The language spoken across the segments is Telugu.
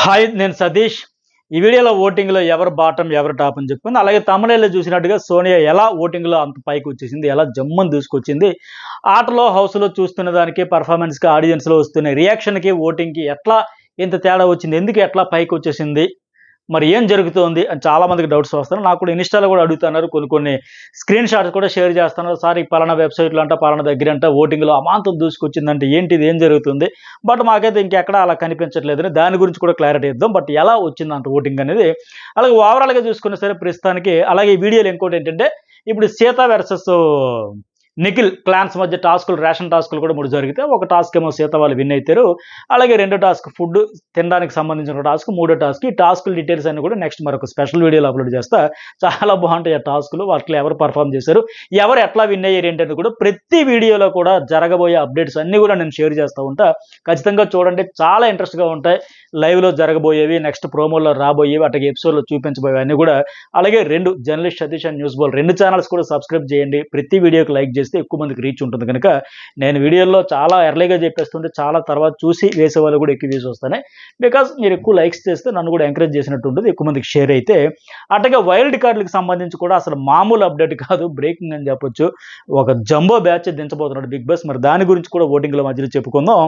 హాయ్, నేను సతీష్. ఈ వీడియోలో ఓటింగ్లో ఎవరు బాటం ఎవరు టాప్ అని చెప్పుకుంది. అలాగే తమిళలో చూసినట్టుగా సోనియా ఎలా ఓటింగ్లో అంత పైకి వచ్చేసింది, ఎలా జమ్మని దూసుకొచ్చింది, ఆటలో హౌస్లో చూస్తున్న దానికి పర్ఫార్మెన్స్కి ఆడియన్స్లో వస్తున్న రియాక్షన్కి ఓటింగ్కి ఎట్లా ఇంత తేడా వచ్చింది, ఎందుకు ఎట్లా పైకి వచ్చేసింది, మరి ఏం జరుగుతోంది అని చాలామందికి డౌట్స్ వస్తున్నాయి. నాకు కూడా ఇన్స్టాలో కూడా అడుగుతున్నారు, కొన్ని స్క్రీన్ షాట్స్ కూడా షేర్ చేస్తున్నారు. సార్ ఈ పలానా వెబ్సైట్లో అంట పలానా దగ్గర అంట ఓటింగ్లో అమాంతం దూసుకొచ్చిందంటే ఏంటిది, ఏం జరుగుతుంది, బట్ మాకైతే ఇంకెక్కడ అలా కనిపించట్లేదని దాని గురించి కూడా క్లారిటీ ఇద్దాం. బట్ ఎలా వచ్చిందంట ఓటింగ్ అనేది, అలాగే ఓవరాల్గా చూసుకున్నా సరే ప్రస్తుతానికి. అలాగే ఈ వీడియోలో ఇంకోటి ఏంటంటే, ఇప్పుడు సీత వర్సెస్ నిఖిల్ క్లాన్స్ మధ్య టాస్కులు, రేషన్ టాస్కులు కూడా 3 జరిగితే, ఒక టాస్క్ ఏమో సీత వాళ్ళు విన్ అవుతారు. అలాగే రెండో టాస్క్ ఫుడ్ తినడానికి సంబంధించిన టాస్క్, మూడో టాస్క్. ఈ టాస్కుల డీటెయిల్స్ అన్ని కూడా నెక్స్ట్ మరొక స్పెషల్ వీడియోలో అప్లోడ్ చేస్తా. చాలా బాగుంటాయి ఆ టాస్కులు, వాటిలో ఎవరు పర్ఫామ్ చేశారు, ఎవరు ఎట్లా విన్ అయ్యారు ఏంటంటే కూడా ప్రతి వీడియోలో కూడా జరగబోయే అప్డేట్స్ అన్నీ కూడా నేను షేర్ చేస్తూ ఉంటా. ఖచ్చితంగా చూడండి, చాలా ఇంట్రెస్ట్గా ఉంటాయి. లైవ్లో జరగబోయేవి, నెక్స్ట్ ప్రోమోలో రాబోయేవి, అట్లాగే ఎపిసోడ్లో చూపించబోయేవి అన్నీ కూడా. అలాగే 2 journalist Satish and news ball 2 channels కూడా సబ్స్క్రైబ్ చేయండి. ప్రతి వీడియోకి లైక్ చేస్తే ఎక్కువ మందికి రీచ్ ఉంటుంది కనుక నేను వీడియోలో చాలా ఎర్లీగా చెప్పేస్తుంటే చాలా తర్వాత చూసి వేసే వాళ్ళు కూడా ఎక్కువ వేసి వస్తానే. బికాజ్ మీరు ఎక్కువ లైక్స్ చేస్తే నన్ను కూడా ఎంకరేజ్ చేసినట్టు ఉంటుంది, ఎక్కువ మందికి షేర్ అయితే. అట్లాగే వైల్డ్ కార్డులకు సంబంధించి కూడా అసలు మామూలు అప్డేట్ కాదు, బ్రేకింగ్ అని చెప్పొచ్చు. ఒక జంబో బ్యాచ్ దించబోతున్నాడు బిగ్ బాస్. మరి దాని గురించి కూడా ఓటింగ్ల మధ్యలో చెప్పుకుందాం.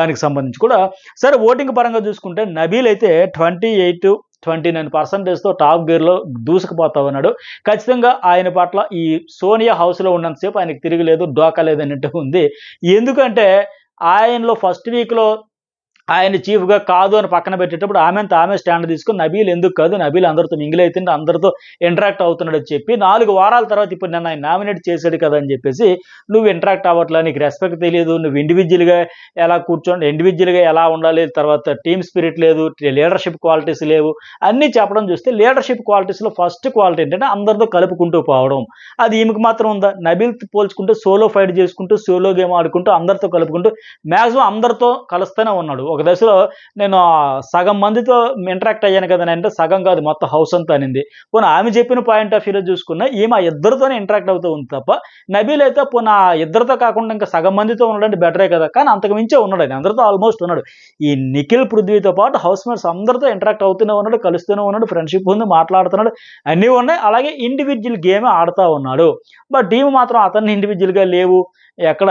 దానికి సంబంధించి కూడా సరే, ఓటింగ్ పరంగా చూసుకుంటే నబీల్ అయితే 28-29%తో టాప్ గేర్లో దూసుకుపోతా ఉన్నాడు. ఖచ్చితంగా ఆయన పట్ల ఈ సోనియా హౌస్లో ఉన్నంతసేపు ఆయనకు తిరగలేదు, డోకా లేదు అన్నట్టు ఉంది. ఎందుకంటే ఆయనలో ఫస్ట్ వీక్లో ఆయన చీఫ్గా కాదు అని పక్కన పెట్టేటప్పుడు ఆమె స్టాండ్ తీసుకుని నబీల్ ఎందుకు కాదు, నబీల్ అందరితో మింగిల్ అవుతుంటే అందరితో ఇంటరాక్ట్ అవుతున్నాడు అని చెప్పి 4 వారాల తర్వాత ఇప్పుడు నన్ను ఆయన నామినేట్ చేశాడు కదా అని చెప్పేసి, నువ్వు ఇంటరాక్ట్ అవ్వట్లా, నీకు రెస్పెక్ట్ తెలియదు, నువ్వు ఇండివిజువల్గా ఎలా కూర్చోండి, ఇండివిజువల్గా ఎలా ఉండాలి, తర్వాత టీమ్ స్పిరిట్ లేదు, లీడర్షిప్ క్వాలిటీస్ లేవు అన్నీ చెప్పడం చూస్తే, లీడర్షిప్ క్వాలిటీస్లో ఫస్ట్ క్వాలిటీ ఏంటంటే అందరితో కలుపుకుంటూ పోవడం. అది ఈమెకు మాత్రం ఉందా? నబీల్ పోల్చుకుంటూ సోలో ఫైట్ చేసుకుంటూ, సోలో గేమ్ ఆడుకుంటూ, అందరితో కలుపుకుంటూ మ్యాక్సిమం అందరితో కలుస్తూనే ఉన్నాడు. ఒక దశలో నేను సగం మందితో ఇంటరాక్ట్ అయ్యాను కదా అంటే, సగం కాదు మొత్తం హౌస్ అంతా అనింది. పోనీ ఆమె చెప్పిన పాయింట్ ఆఫ్ వ్యూలో చూసుకున్నా ఈమె ఇద్దరితోనే ఇంటరాక్ట్ అవుతూ ఉంది తప్ప, నబీల్ అయితే పోనీ ఇద్దరితో కాకుండా ఇంకా సగం మందితో ఉండడం బెటరే కదా. కానీ అంతకు మించే ఉన్నాడు ఆయన, అందరితో ఆల్మోస్ట్ ఉన్నాడు. ఈ నిఖిల్ పృథ్వీతో పాటు హౌస్ మేట్స్ అందరితో ఇంటరాక్ట్ అవుతూనే ఉన్నాడు, కలుస్తూనే ఉన్నాడు, ఫ్రెండ్షిప్ ఉంది, మాట్లాడుతున్నాడు, అన్నీ ఉన్నాయి. అలాగే ఇండివిజువల్ గేమే ఆడుతూ ఉన్నాడు. బట్ టీం మాత్రం అతన్ని ఇండివిజువల్గా లేవు, ఎక్కడ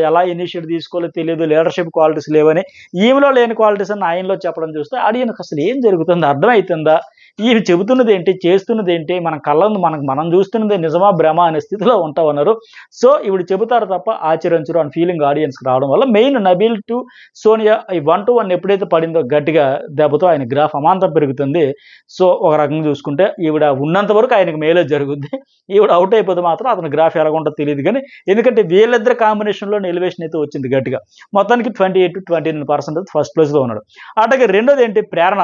ఎలా ఇనిషియేటివ్ తీసుకోవాలో తెలియదు, లీడర్షిప్ క్వాలిటీస్ లేవని ఈమెలో లేని క్వాలిటీస్ అని ఆయనలో చెప్పడం చూస్తే ఆడియన్కి అసలు ఏం జరుగుతుందో అర్థమవుతుందా, ఈయన చెబుతున్నది ఏంటి, చేస్తున్నది ఏంటి, మన కళ్ళను మనం చూస్తున్నది నిజమా భ్రమ అనే స్థితిలో ఉంటా ఉన్నారు. సో ఇవి చెబుతారు తప్ప ఆచరించరు అని ఫీలింగ్ ఆడియన్స్కి రావడం వల్ల మెయిన్ నబీల్ టు సోనియా ఈ 1-1 ఎప్పుడైతే పడిందో గట్టిగా దెబ్బతో ఆయన గ్రాఫ్ అమాంతం పెరుగుతుంది. సో ఒక రకంగా చూసుకుంటే ఈవిడ ఉన్నంత వరకు ఆయనకు మేలే జరుగుద్ది, ఈవిడ అవుట్ అయిపోతే మాత్రం అతని గ్రాఫ్ ఎలా ఉంటుందో తెలియదు. కానీ ఎందుకంటే వీళ్ళిద్దరు కాంబినేషన్లో ఎలివేషన్ అయితే వచ్చింది గట్టిగా. మొత్తానికి 28-29% ఫస్ట్ ప్లేస్లో ఉన్నాడు. అట్లాగే రెండోది ఏంటి, ప్రేరణ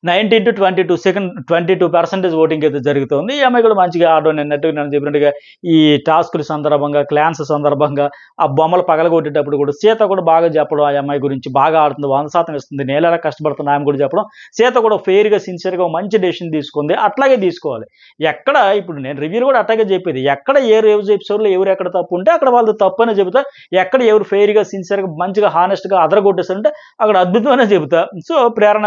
19-22 22% ఓటింగ్ అయితే జరుగుతుంది. ఈ అమ్మాయి కూడా మంచిగా ఆడడం, నేను చెప్పినట్టుగా ఈ టాస్కుల సందర్భంగా, క్లాన్స్ సందర్భంగా ఆ బొమ్మలు పగలగొట్టేటప్పుడు కూడా సీత కూడా బాగా చెప్పడం, ఆ అమ్మాయి గురించి బాగా ఆడుతుంది, 100% ఇస్తుంది, నేను ఎలా కష్టపడుతున్నా ఆమె కూడా చెప్పడం, సీత కూడా ఫెయిర్గా సిన్సియర్గా మంచి డెసిషన్ తీసుకుంది. అట్లాగే తీసుకోవాలి. ఎక్కడ ఇప్పుడు నేను రివ్యూలు కూడా అట్లాగే చెప్పేది, ఎక్కడ ఏ రోజు ఎపిసోడ్లో ఎవరు ఎక్కడ తప్పు ఉంటే అక్కడ వాళ్ళు తప్పు అనే చెబుతా, ఎక్కడ ఎవరు ఫెయిర్గా సిన్సియర్గా మంచిగా హానెస్ట్గా అదరగొట్టేస్తారంటే అక్కడ అద్భుతమనే చెబుతా. సో ప్రేరణ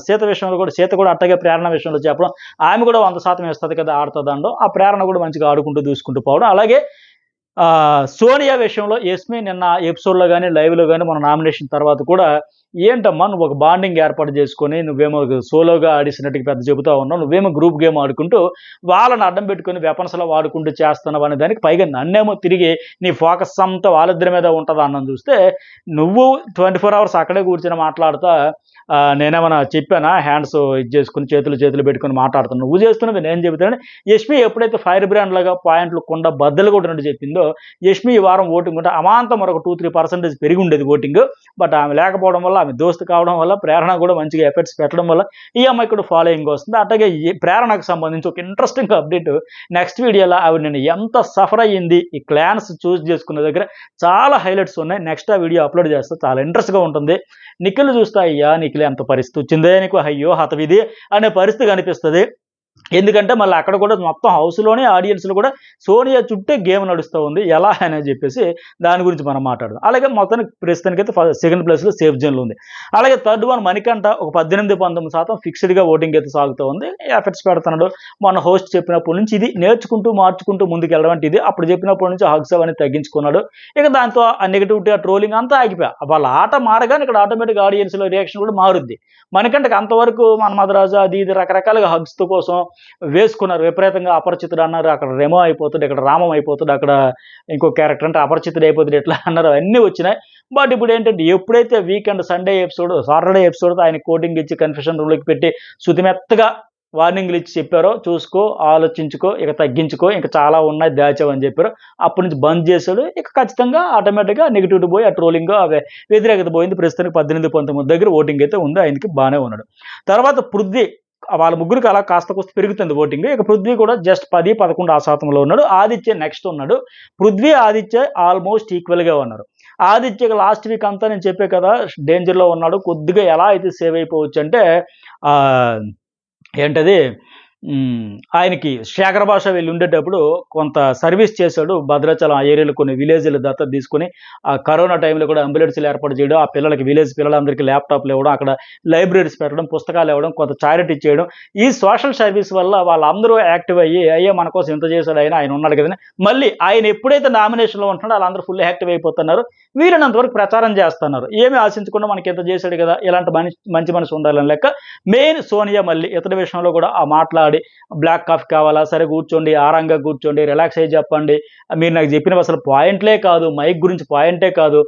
సీత విషయంలో సీత కూడా అట్టగే ప్రేరణ విషయంలో చెప్పడం, ఆమె కూడా 100% వేస్తుంది కదా, ఆడుతుంది అనడం, ఆ ప్రేరణ కూడా మంచిగా ఆడుకుంటూ దూసుకుంటూ పోవడం. అలాగే సోనియా విషయంలో యస్మి నిన్న ఎపిసోడ్లో కానీ లైవ్లో కానీ మన నామినేషన్ తర్వాత కూడా, ఏంటమ్మా నువ్వు ఒక బాండింగ్ ఏర్పాటు చేసుకొని, నువ్వేమో సోలోగా ఆడిసినట్టుగా పెద్ద చెబుతా ఉన్నావు, నువ్వేమో గ్రూప్ గేమ్ ఆడుకుంటూ వాళ్ళని అడ్డం పెట్టుకుని వెపన్స్లో వాడుకుంటూ చేస్తున్నావు అనే దానికి, పైగా నన్నేమో తిరిగి నీ ఫోకస్ అంతా వాళ్ళిద్దరి మీద ఉంటుందా అన్నది చూస్తే, నువ్వు 24 hours అక్కడే కూర్చొని మాట్లాడుతా నేనేమన్నా చెప్పానా, హ్యాండ్స్ ఇది చేసుకుని చేతులు పెట్టుకుని మాట్లాడుతాను, నువ్వు చేస్తున్నది నేను చెబుతాను. యష్మి ఎప్పుడైతే ఫైర్ బ్రాండ్ లాగా పాయింట్లు కొండ బద్దలు కొట్టినట్టు చెప్పిందో, యష్మి ఈ వారం ఓటింగ్ ఉంటే అమాంతం మరొక 2-3% పెరిగి ఉండేది ఓటింగ్. బట్ ఆమె లేకపోవడం వల్ల, ఆమె దోస్తు కావడం వల్ల, ప్రేరణ కూడా మంచిగా ఎఫర్ట్స్ పెట్టడం వల్ల ఈ అమ్మాయి కూడా ఫాలోయింగ్ వస్తుంది. అట్లాగే ఈ ప్రేరణకు సంబంధించి ఒక ఇంట్రెస్టింగ్ అప్డేట్ నెక్స్ట్ వీడియోలో, ఆవిడ నేను ఎంత సఫర్ అయ్యింది ఈ క్లాన్స్ చూస్ చేసుకున్న దగ్గర చాలా హైలైట్స్ ఉన్నాయి. నెక్స్ట్ ఆ వీడియో అప్లోడ్ చేస్తే చాలా ఇంట్రెస్ట్గా ఉంటుంది. నిఖిల్ చూస్తా, అయ్యా నిఖిల్ ఎంత పరిస్థితి వచ్చిందే నీకు, అయ్యో హతవిధి అనే పరిస్థితి కనిపిస్తుంది. ఎందుకంటే మళ్ళీ అక్కడ కూడా మొత్తం హౌస్‌లోనే ఆడియన్స్‌లో కూడా సోనియా చుట్టే గేమ్ నడుస్తూ ఉంది. ఎలా అని చెప్పేసి దాని గురించి మనం మాట్లాడదాం. అలాగే మొత్తానికి ప్రస్తుతానికైతే సెకండ్ ప్లేస్‌లో సేఫ్ జోన్‌లో ఉంది. అలాగే థర్డ్ వన్ మణికంఠ ఒక 18, 19% ఫిక్స్‌డ్‌గా ఓటింగ్ అయితే సాగుతూ ఉంది. ఎఫర్ట్స్ పెడుతున్నాడు. మొన్న హోస్ట్ చెప్పినప్పటి నుంచి ఇది నేర్చుకుంటూ, మార్చుకుంటూ ముందుకెళ్ళడం అంటే ఇది. అప్పుడు చెప్పినప్పటి నుంచి హగ్స్ అవన్నీ తగ్గించుకున్నాడు. ఇక దాంతో ఆ నెగటివిటీ, ఆ ట్రోలింగ్ అంతా ఆగిపోయా. వాళ్ళ ఆట మారగానే ఇక్కడ ఆటోమేటిక్‌గా ఆడియన్స్‌లో రియాక్షన్ కూడా మారుద్ది. మణికంఠకి అంతవరకు మన్మథరాజు అది ఇది రకరకాలుగా హగ్స్ కోసం వేసుకున్నారు. విపరీతంగా అపరిచితుడు అన్నారు. అక్కడ రెమో అయిపోతాడు, ఇక్కడ రామం అయిపోతాడు, అక్కడ ఇంకో క్యారెక్టర్ అంటే అపరిచితుడు అయిపోతాడు ఎట్లా అన్నారు. అవన్నీ వచ్చినాయి. బట్ ఇప్పుడు ఏంటంటే ఎప్పుడైతే వీకెండ్ సండే ఎపిసోడ్, సాటర్డే ఎపిసోడ్‌తో ఆయన కోటింగ్ ఇచ్చి కన్ఫెషన్ రూమ్‌లోకి పెట్టి శుతిమెత్తగా వార్నింగ్‌లు ఇచ్చి చెప్పారో, చూసుకో, ఆలోచించుకో, ఇక తగ్గించుకో, ఇంక చాలా ఉన్నాయి దాచావు అని చెప్పారు. అప్పటి నుంచి బంద్ చేశాడు. ఇక ఖచ్చితంగా ఆటోమేటిక్‌గా నెగటివిటీ పోయి ఆ ట్రోలింగ్ వ్యతిరేకత పోయింది. ప్రస్తుతానికి 18, 19 దగ్గర ఓటింగ్ అయితే ఉంది. ఆయనకి బానే ఉన్నాడు. తర్వాత పృథ్వీ వాళ్ళ ముగ్గురికి అలా కాస్త కూస్త పెరుగుతుంది ఓటింగ్. ఇక పృథ్వీ కూడా జస్ట్ 10, 11 ఆ శాతంలో ఉన్నాడు. ఆదిత్య నెక్స్ట్ ఉన్నాడు. పృథ్వీ, ఆదిత్య ఆల్మోస్ట్ ఈక్వల్‌గా ఉన్నారు. ఆదిత్యకి లాస్ట్ వీక్ అంతా నేను చెప్పా కదా! డేంజర్‌లో ఉన్నాడు. కొద్దిగా ఎలా అయితే సేవ్ అయిపోవచ్చంటే ఆహ్, ఏంటది ఆయనకి శేఖర్ భాష వెళ్ళి ఉండేటప్పుడు కొంత సర్వీస్ చేశాడు. భద్రాచలం ఆ ఏరియాలో కొన్ని విలేజ్‌లు దత్తత తీసుకొని ఆ కరోనా టైంలో కూడా అంబులెన్స్‌లు ఏర్పాటు చేయడం, ఆ పిల్లలకి విలేజ్ పిల్లలందరికీ ల్యాప్‌టాప్‌లు ఇవ్వడం, అక్కడ లైబ్రరీస్ పెట్టడం, పుస్తకాలు ఇవ్వడం, కొంత చారిటీ చేయడం. ఈ సోషల్ సర్వీస్ వల్ల వాళ్ళందరూ యాక్టివ్ అయ్యి, అయ్యో! మన కోసం ఇంత చేశాడు ఆయన ఉన్నాడు కదని మళ్ళీ ఆయన ఎప్పుడైతే నామినేషన్‌లో ఉంటున్నాడో ఆళ్ళందరూ ఫుల్ యాక్టివ్ అయిపోతున్నారు. వీలైనంత వరకు ప్రచారం చేస్తున్నారు. ఏమి ఆశించకుండా మనకి ఇంత చేశాడు కదా! ఇలాంటి మంచి మనసు ఉండాలని లెక్క. మెయిన్ సోనియా మళ్ళీ ఇతడి విషయంలో కూడా ఆ మాట్లాడి బ్లాక్ కాఫీ కావాలా? సరే కూర్చోండి, ఆరాంగా కూర్చోండి, రిలాక్స్ అయ్యి చెప్పండి. మీరు నాకు చెప్పినవి అసలు పాయింట్‌లే కాదు, మైక్ గురించి పాయింటే కాదు.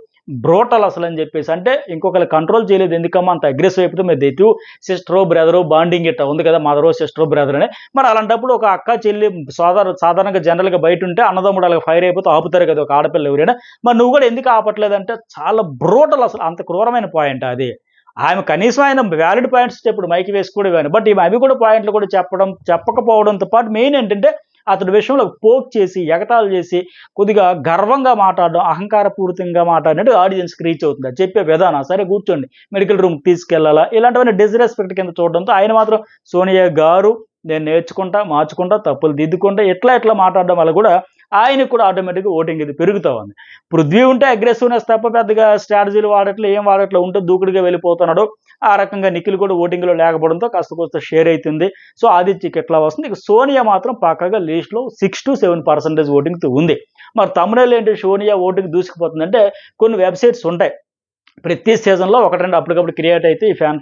బ్రూటల్ అసలని చెప్పేసి. అంటే ఇంకొకళ్ళు కంట్రోల్ చేయలేదు ఎందుకమ్మా అంత అగ్రెసివ్ అయిపోతే మీరు ఎటు సిస్టరో, బ్రదరో బాండింగ్ ఇట్టా ఉంది కదా! మదరో, సిస్టరో, బ్రదర్ అని. మరి అలాంటప్పుడు ఒక అక్క, చెల్లి సాధారణంగా జనరల్‌గా బయటుంటే అన్నదమ్ముడు అలాగా ఫైర్ అయిపోతే ఆపుతారు కదా! ఒక ఆడపిల్ల ఎవరైనా. మరి నువ్వు కూడా ఎందుకు ఆపట్లేదంటే చాలా బ్రూటల్ అసలు. అంత క్రూరమైన పాయింటా అది? ఆమె కనీసం ఆయన వాలిడ్ పాయింట్స్ ఇప్పుడు మైక్ వేసి కూడా ఇవ్వను. బట్ ఈమె అవి కూడా పాయింట్లు కూడా చెప్పకపోవడంతో పాటు మెయిన్ ఏంటంటే అతడి విషయంలో పోక్ చేసి, ఎగతాళి చేసి, కొద్దిగా గర్వంగా మాట్లాడడం, అహంకారపూరితంగా మాట్లాడినట్టు ఆడియన్స్‌కి రీచ్ అవుతుంది. అది చెప్పే విధానం. సరే కూర్చోండి, మెడికల్ రూమ్‌కి తీసుకెళ్లాలా? ఇలాంటివన్నీ డిస్‌రెస్పెక్ట్ కింద చూడడంతో ఆయన మాత్రం సోనియా గారు నేను నేర్చుకుంటా, మార్చుకుంటా, తప్పులు దిద్దుకుంటా ఇట్లా మాట్లాడడం వల్ల కూడా ఆయనకి కూడా ఆటోమేటిక్‌గా ఓటింగ్ ఇది పెరుగుతా ఉంది. పృథ్వీ ఉంటే అగ్రెసివ్‌నెస్ తప్ప పెద్దగా స్ట్రాటజీలు వాడట్లే, ఏం వాడట్లే. ఉంటే దూకుడుగా వెళ్ళిపోతున్నాడు. ఆ రకంగా నిఖిల్ కూడా ఓటింగ్‌లో లేకపోవడంతో కాస్త కూస్త షేర్ అయితుంది. సో, ఆదిత్యకి ఇట్లా వస్తుంది. ఇక సోనియా మాత్రం పక్కాగా లీస్ట్‌లో 6-7% ఓటింగ్‌తో ఉంది. మరి థంబ్‌నెయిల్ ఏంటి సోనియా ఓటింగ్ దూసుకుపోతుందంటే కొన్ని వెబ్‌సైట్స్ ఉంటాయి. ప్రతి సీజన్‌లో 1, 2 అప్పటికప్పుడు క్రియేట్ అయితే ఈ ఫ్యాన్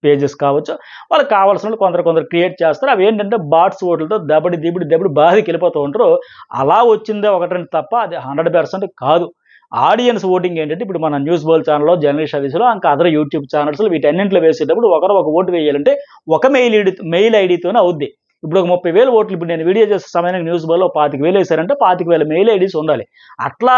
పేజెస్ కావచ్చు. వాళ్ళకి కావాల్సినోళ్ళు కొందరు క్రియేట్ చేస్తారు. అవేంటంటే బాట్స్ ఓట్లతో దబడి బాధకెళ్ళిపోతూ ఉంటారు. అలా వచ్చిందే 1, 2 తప్ప అది 100% కాదు. ఆడియన్స్ ఓటింగ్ ఏంటంటే ఇప్పుడు మన న్యూస్ బోల్ ఛానెల్‌లో, జర్నలిస్ట్ సర్వీస్‌లో ఇంకా అదర్ యూట్యూబ్ ఛానెల్స్‌లో వీటన్నింటిలో వేసేటప్పుడు ఒకరు ఒక ఓటు వేయాలంటే ఒక మెయిల్ ఐడీతోనే అవుద్ది. ఇప్పుడు ఒక 30,000 ఓట్లు ఇప్పుడు నేను వీడియో చేసే సమయానికి న్యూస్ బోల్‌లో 25,000 వేసారంటే 25,000 మెయిల్ ఐడీస్ ఉండాలి. అట్లా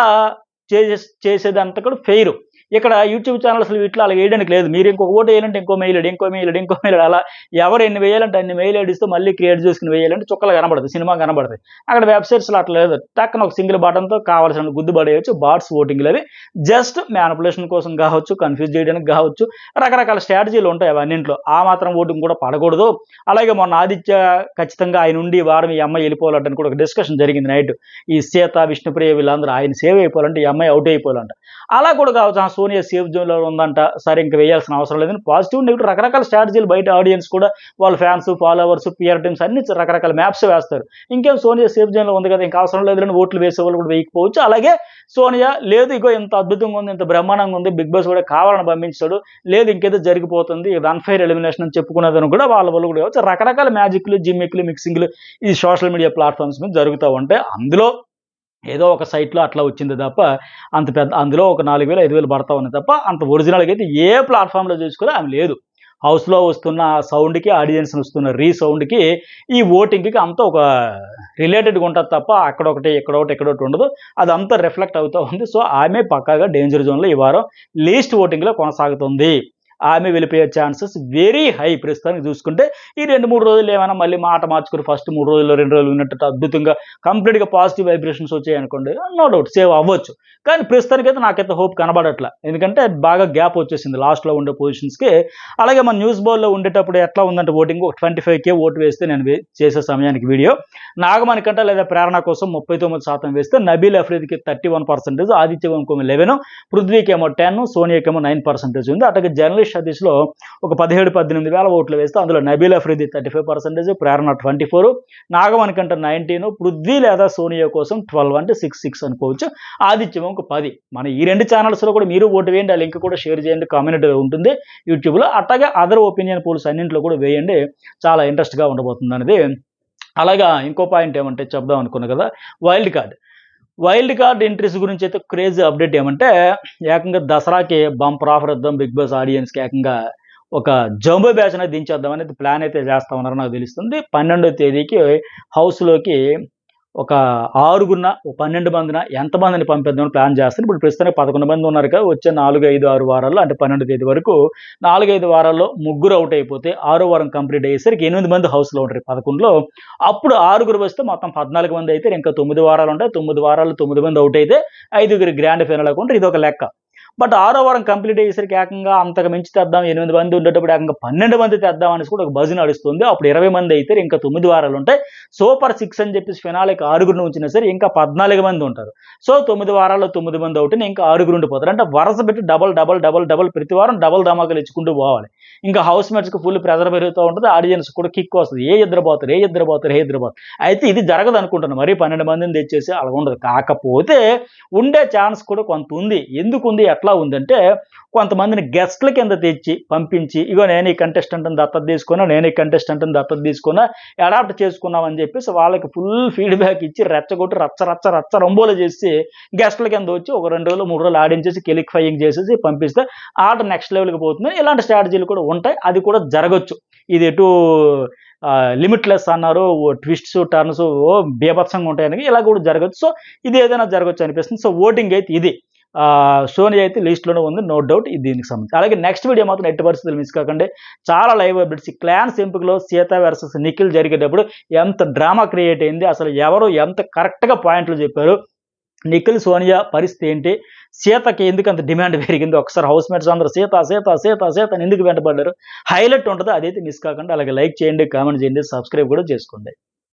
చేసేదంతా కూడా ఫెయిరు. ఇక్కడ యూట్యూబ్ ఛానల్స్‌లో వీటిలో అలా వేయడానికి లేదు. మీరు ఇంకొక ఓటు వేయాలంటే ఇంకో మెయిల్ ఐడీ, ఇంకో మెయిల్ ఐడీ అలా ఎవరు ఎన్ని వేయాలంటే అన్ని మెయిల్ ఐడీస్‌తో మళ్ళీ క్రియేట్ చేసుకొని వేయాలంటే చుక్కలు కనబడతాయి. సినిమా కనబడతాయి. అక్కడ వెబ్‌సైట్స్‌లో అట్లా లేదు. టక్కన ఒక సింగిల్ బటన్‌తో కావాల్సిన గుద్దు పడేయొచ్చు. బాట్స్ ఓటింగ్‌లు అవి జస్ట్ మ్యానిపులేషన్ కోసం కావచ్చు, కన్‌ఫ్యూజ్ చేయడానికి కావచ్చు, రకరకాల స్ట్రాటజీలు ఉంటాయి అవన్నింట్లో. ఆ మాత్రం ఓటింగ్ కూడా పడకూడదు. అలాగే మొన్న ఆదిత్య ఖచ్చితంగా ఆయన ఉండి ఈ వారం ఈ అమ్మాయి వెళ్ళిపోవాలంటని కూడా ఒక డిస్కషన్ జరిగింది నైట్. ఈ సీత, విష్ణుప్రియ వీళ్ళందరూ ఆయన సేవ్ అయిపోవాలంటే ఈ అమ్మాయి అవుట్ అయిపోవాలంట. అలా కూడా కావచ్చు. సోనియా సేఫ్ జోన్‌లో ఉందంట. సరే ఇంక వేయాల్సిన అవసరం లేదని పాజిటివ్, నెగెటివ్ రకరకాల స్ట్రాటజీలు బయట ఆడియన్స్ కూడా వాళ్ళ ఫ్యాన్స్, ఫాలోవర్స్, పీఆర్ టీమ్స్ అన్ని రకరకాల మ్యాప్స్ వేస్తారు. ఇంకేం సోనియా సేఫ్ జోన్‌లో ఉంది కదా! ఇంక అవసరం లేదులని ఓట్లు వేసేవాళ్ళు కూడా వేయకపోవచ్చు. అలాగే సోనియా లేదు ఇగో ఇంత అద్భుతంగా ఉంది, ఇంత బ్రహ్మాండంగా ఉంది, బిగ్ బాస్ కూడా కావాలని పంపించాడు. లేదు ఇంకేదో జరిగిపోతుంది, ఇది అన్‌ఫెయిర్ ఎలిమినేషన్ అని చెప్పుకునేదని కూడా వాళ్ళ వల్ల కూడా కావచ్చు. రకరకాల మ్యాజిక్‌లు, జిమ్మిక్‌లు, మిక్సింగ్‌లు ఈ సోషల్ మీడియా ప్లాట్‌ఫార్మ్స్ మీద జరుగుతా ఉంటాయి. అందులో ఏదో ఒక సైట్‌లో అట్లా వచ్చింది తప్ప, అంత పెద్ద అందులో ఒక 4,000, 5,000 పడతా ఉన్నాయి తప్ప, అంత ఒరిజినల్‌గా అయితే ఏ ప్లాట్‌ఫార్మ్‌లో చూసుకున్నా ఆమె లేదు. హౌస్‌లో వస్తున్న ఆ సౌండ్‌కి, ఆడియన్స్ వస్తున్న రీసౌండ్‌కి, ఈ ఓటింగ్‌కి అంతా ఒక రిలేటెడ్‌గా ఉంటది తప్ప, అక్కడొకటి, ఇక్కడొకటి ఉండదు. అదంతా రిఫ్లెక్ట్ అవుతా ఉంది. సో, ఆమె పక్కాగా డేంజర్ జోన్‌లో ఈ వారం లీస్ట్ ఓటింగ్‌లో కొనసాగుతుంది. ఆమె వెళ్ళిపోయే ఛాన్సెస్ వెరీ హై ప్రస్తుతానికి చూసుకుంటే. ఈ 2-3 రోజులు ఏమైనా మళ్ళీ మాట మార్చుకుని ఫస్ట్ 3 రోజుల్లో 2 రోజులు ఉన్నట్టు అద్భుతంగా కంప్లీట్గా పాజిటివ్ వైబ్రేషన్స్ వచ్చాయి అనుకోండి, నో డౌట్ సేవ్ అవ్వచ్చు. కానీ ప్రస్తుతానికైతే నాకైతే హోప్ కనబడట్లా, ఎందుకంటే బాగా గ్యాప్ వచ్చేసింది లాస్ట్లో ఉండే పొజిషన్స్కి. అలాగే మన న్యూస్ బోర్డ్లో ఉండేటప్పుడు ఎట్లా ఉందంటే ఓటింగ్ 25K ఓటు వేస్తే నేను చేసే సమయానికి వీడియో, నాగమణి కంట లేదా ప్రేరణ కోసం 39% వేస్తే, నబీల్ అఫ్రీద్కి 31%, ఆదిత్య వంకం 11, పృథ్వీకేమో 10, సోనియాకేమో 9% ఉంది. అట్లాగే జర్నలిస్ట్ సతీష్లో ఒక 17-18 వేల ఓట్లు వేస్తే అందులో నబీల్ అఫ్రీది 35%, ప్రేరణ 24, నాగమణి కంట 19, పృథ్వీ లేదా సోనియా కోసం 12 అంటే 6 అనుకోవచ్చు, ఆదిత్య వంక 10. మన ఈ 2 ఛానల్స్లో కూడా మీరు ఓటు వేయండి, ఆ లింక్ కూడా షేర్ చేయండి, కమ్యూనిటీ ఉంటుంది యూట్యూబ్లో. అట్లాగే అదర్ ఒపీనియన్ పోల్స్ అన్నింటిలో కూడా వేయండి, చాలా ఇంట్రెస్ట్గా ఉండబోతుంది అనేది. అలాగా ఇంకో పాయింట్ ఏమంటే చెప్దాం అనుకున్నా కదా, వైల్డ్ కార్డ్ ఎంట్రీస్ గురించి అయితే క్రేజీ అప్డేట్ ఏమంటే, ఏకంగా దసరాకి బంపర్ ఆఫర్ ఇద్దాం బిగ్ బాస్ ఆడియన్స్కి, ఏకంగా ఒక జంబో బ్యాచ్ అనేది దించేద్దాం అనేది ప్లాన్ అయితే చేస్తా ఉన్నారని నాకు తెలుస్తుంది. 12వ తేదీకి హౌస్లోకి ఒక 12 మందిన ఎంతమందిని పంపిద్దామని ప్లాన్ చేస్తారు. ఇప్పుడు ప్రస్తుతానికి 11 మంది ఉన్నారు కదా, వచ్చే 4-5-6 వారాల్లో, అంటే 12వ తేదీ వరకు 4-5 వారాల్లో ముగ్గురు అవుట్ అయిపోతే 6వ వారం కంప్లీట్ అయ్యేసరికి 8 మంది హౌస్లో ఉంటారు 11లో. అప్పుడు 6 వస్తే మొత్తం 14 మంది అయితే ఇంకా 9 వారాలు ఉంటాయి. 9 వారాల్లో 9 మంది అవుట్ అయితే 5 గ్రాండ్ ఫైనల్ అకుంటారు. ఇది ఒక లెక్క. బట్ 6వ వారం కంప్లీట్ అయ్యేసరికి ఏకంగా అంతకు మించి తెద్దాం, 8 మంది ఉండేటప్పుడు ఏకంగా 12 మంది తెద్దాం అనేసి కూడా ఒక బజ్ నడుస్తుంది. అప్పుడు 20 మంది అయితే ఇంకా 9 వారాలు ఉంటాయి. సూపర్ 6 అని చెప్పేసి ఫినాలేకి 6 ఉంచినా సరే ఇంకా 14 మంది ఉంటారు. సో 9 వారాల్లో 9 మంది అవుట్, ఇంకా 6 ఉండిపోతారు. అంటే వరుస పెట్టి డబల్ ప్రతి వారం డబల్ ధమాకాలు ఇచ్చుకుంటూ పోవాలి. ఇంకా హౌస్ మేట్స్కి ఫుల్ ప్రెజర్ పెరుగుతూ ఉంటుంది, ఆడియన్స్ కూడా కిక్ వస్తుంది, ఏ ఇద్దరు పోతారు. అయితే ఇది జరగదు అనుకుంటున్నాను, మరి 12 మందిని తెచ్చేసి అలా ఉండదు. కాకపోతే ఉండే ఛాన్స్ కూడా కొంత ఉంది. ఎందుకు ఉంది, ఎట్లా ఉందంటే, కొంతమందిని గెస్ట్ల కింద తెచ్చి పంపించి, ఇగో నేను ఈ కంటెస్టెంట్ని దత్తత తీసుకున్నా, అడాప్ట్ చేసుకున్నామని చెప్పేసి వాళ్ళకి ఫుల్ ఫీడ్బ్యాక్ ఇచ్చి రెచ్చగొట్టి రచ్చ రంబోలు చేసి గెస్ట్ల కింద వచ్చి ఒక 2 రోజులు 3 రోజులు ఆడించేసి కెలిక్ఫైయింగ్ చేసేసి పంపిస్తే ఆట నెక్స్ట్ లెవెల్కి పోతుంది. ఇలాంటి స్ట్రాటజీలు కూడా ఉంటాయి, అది కూడా జరగచ్చు. ఇది ఎటు లిమిట్లెస్ అన్నారు, ట్విస్ట్స్ టర్న్స్ బీభత్సంగా ఉంటాయని ఇలా కూడా జరగచ్చు. సో ఇది ఏదైనా జరగచ్చు అనిపిస్తుంది. సో ఓటింగ్ అయితే ఇది, సోనియా అయితే లిస్ట్లోనే ఉంది, నో డౌట్. ఇది దీనికి సంబంధించి. అలాగే నెక్స్ట్ వీడియో మాత్రం ఎట్టి పరిస్థితులు మిస్ కాకండి, చాలా లైవ్ అప్డేట్స్. క్లాన్స్ ఎంపికలో సీత వర్సెస్ నిఖిల్ జరిగేటప్పుడు ఎంత డ్రామా క్రియేట్ అయింది, అసలు ఎవరు ఎంత కరెక్ట్గా పాయింట్లు చెప్పారు, నిఖిల్ సోనియా పరిస్థితి ఏంటి, సీతకి ఎందుకు అంత డిమాండ్ పెరిగింది, ఒకసారి హౌస్ మేట్స్ అందరూ సీత అని ఎందుకు వెంటబడ్డారు, హైలైట్ ఉంటుంది. అదైతే మిస్ కాకండి. అలాగే లైక్ చేయండి, కామెంట్ చేయండి, సబ్స్క్రైబ్ కూడా చేసుకోండి.